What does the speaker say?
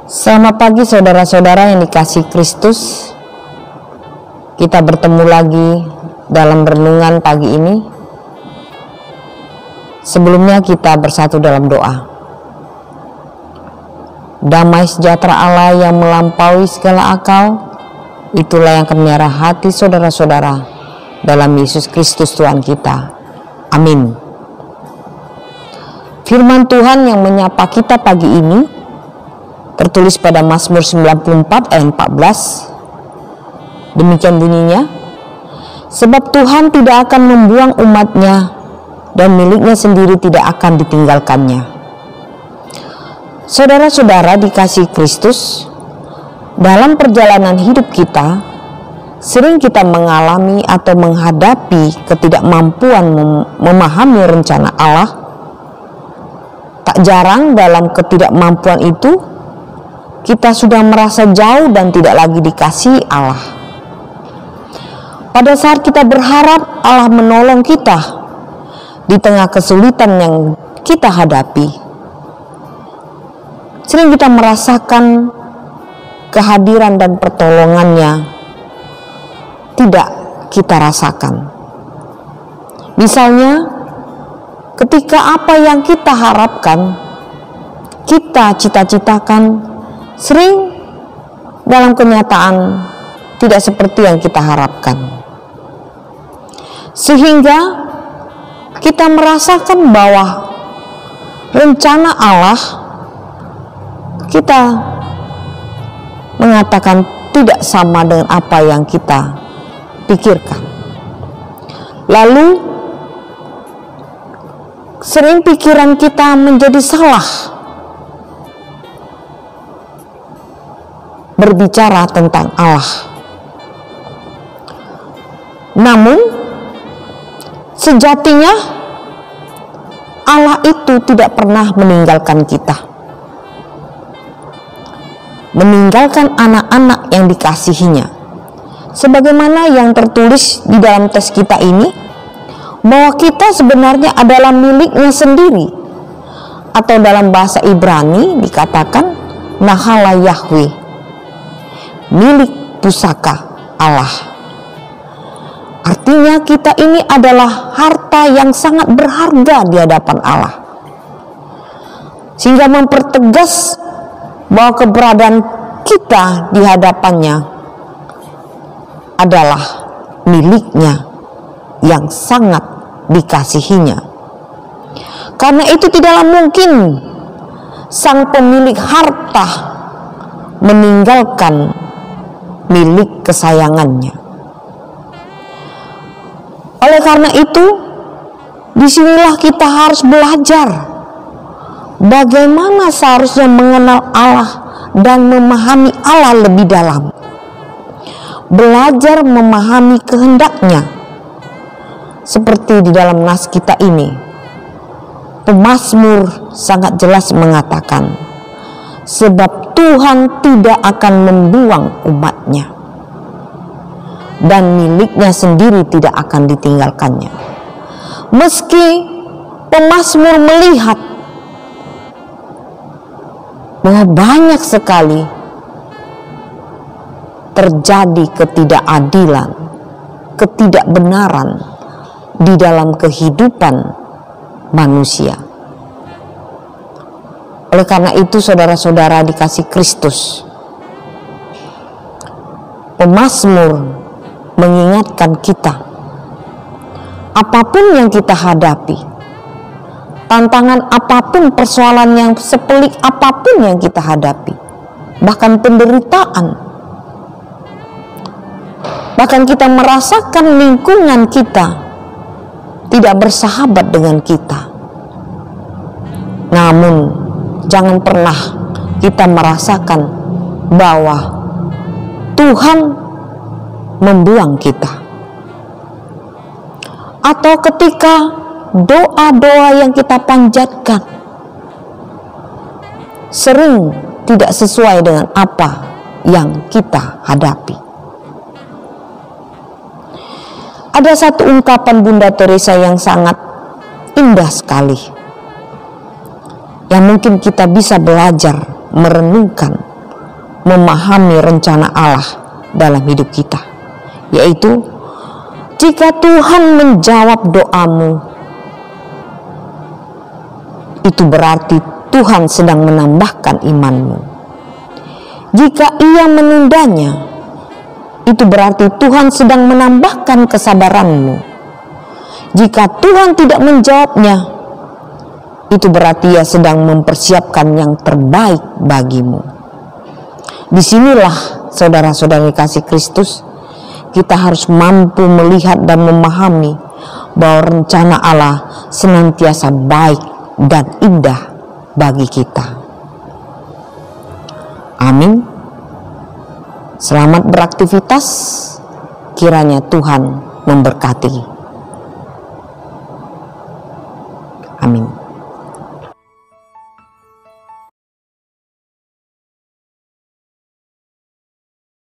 Selamat pagi saudara-saudara yang dikasihi Kristus. Kita bertemu lagi dalam renungan pagi ini. Sebelumnya kita bersatu dalam doa. Damai sejahtera Allah yang melampaui segala akal, itulah yang akan memelihara hati saudara-saudara dalam Yesus Kristus Tuhan kita. Amin. Firman Tuhan yang menyapa kita pagi ini tertulis pada Mazmur 94 ayat 14. Demikian bunyinya, sebab Tuhan tidak akan membuang umatnya dan miliknya sendiri tidak akan ditinggalkannya. Saudara-saudara dikasihi Kristus, dalam perjalanan hidup kita, sering kita mengalami atau menghadapi ketidakmampuan memahami rencana Allah. Tak jarang dalam ketidakmampuan itu, kita sudah merasa jauh dan tidak lagi dikasihi Allah. Pada saat kita berharap Allah menolong kita di tengah kesulitan yang kita hadapi, sering kita merasakan kehadiran dan pertolongannya tidak kita rasakan. Misalnya, ketika apa yang kita harapkan, kita cita-citakan, sering dalam kenyataan tidak seperti yang kita harapkan. Sehingga kita merasakan bahwa rencana Allah kita mengatakan tidak sama dengan apa yang kita pikirkan. Lalu sering pikiran kita menjadi salah berbicara tentang Allah. Namun sejatinya Allah itu tidak pernah meninggalkan kita, meninggalkan anak-anak yang dikasihinya. Sebagaimana yang tertulis di dalam teks kita ini, bahwa kita sebenarnya adalah miliknya sendiri, atau dalam bahasa Ibrani dikatakan Nahala Yahweh, milik pusaka Allah. Artinya kita ini adalah harta yang sangat berharga di hadapan Allah, sehingga mempertegas bahwa keberadaan kita di hadapannya adalah miliknya yang sangat dikasihinya. Karena itu tidaklah mungkin sang pemilik harta meninggalkan milik kesayangannya. Oleh karena itu, disinilah kita harus belajar bagaimana seharusnya mengenal Allah dan memahami Allah lebih dalam. Belajar memahami kehendaknya. Seperti di dalam nas kita ini, pemazmur sangat jelas mengatakan, sebab Tuhan tidak akan membuang umatnya dan miliknya sendiri tidak akan ditinggalkannya. Meski pemazmur melihat bahwa banyak sekali terjadi ketidakadilan, ketidakbenaran di dalam kehidupan manusia. Oleh karena itu saudara-saudara dikasihi Kristus, pemazmur mengingatkan kita, apapun yang kita hadapi, tantangan apapun, persoalan yang sepelik apapun yang kita hadapi, bahkan penderitaan, bahkan kita merasakan lingkungan kita tidak bersahabat dengan kita, namun jangan pernah kita merasakan bahwa Tuhan membuang kita. Atau ketika doa-doa yang kita panjatkan sering tidak sesuai dengan apa yang kita hadapi. Ada satu ungkapan Bunda Teresa yang sangat indah sekali, yang mungkin kita bisa belajar merenungkan memahami rencana Allah dalam hidup kita, yaitu jika Tuhan menjawab doamu, itu berarti Tuhan sedang menambahkan imanmu. Jika Ia menundanya, itu berarti Tuhan sedang menambahkan kesabaranmu. Jika Tuhan tidak menjawabnya, itu berarti Ia sedang mempersiapkan yang terbaik bagimu. Disinilah saudara-saudari kasih Kristus, kita harus mampu melihat dan memahami bahwa rencana Allah senantiasa baik dan indah bagi kita. Amin. Selamat beraktivitas, kiranya Tuhan memberkati. Amin.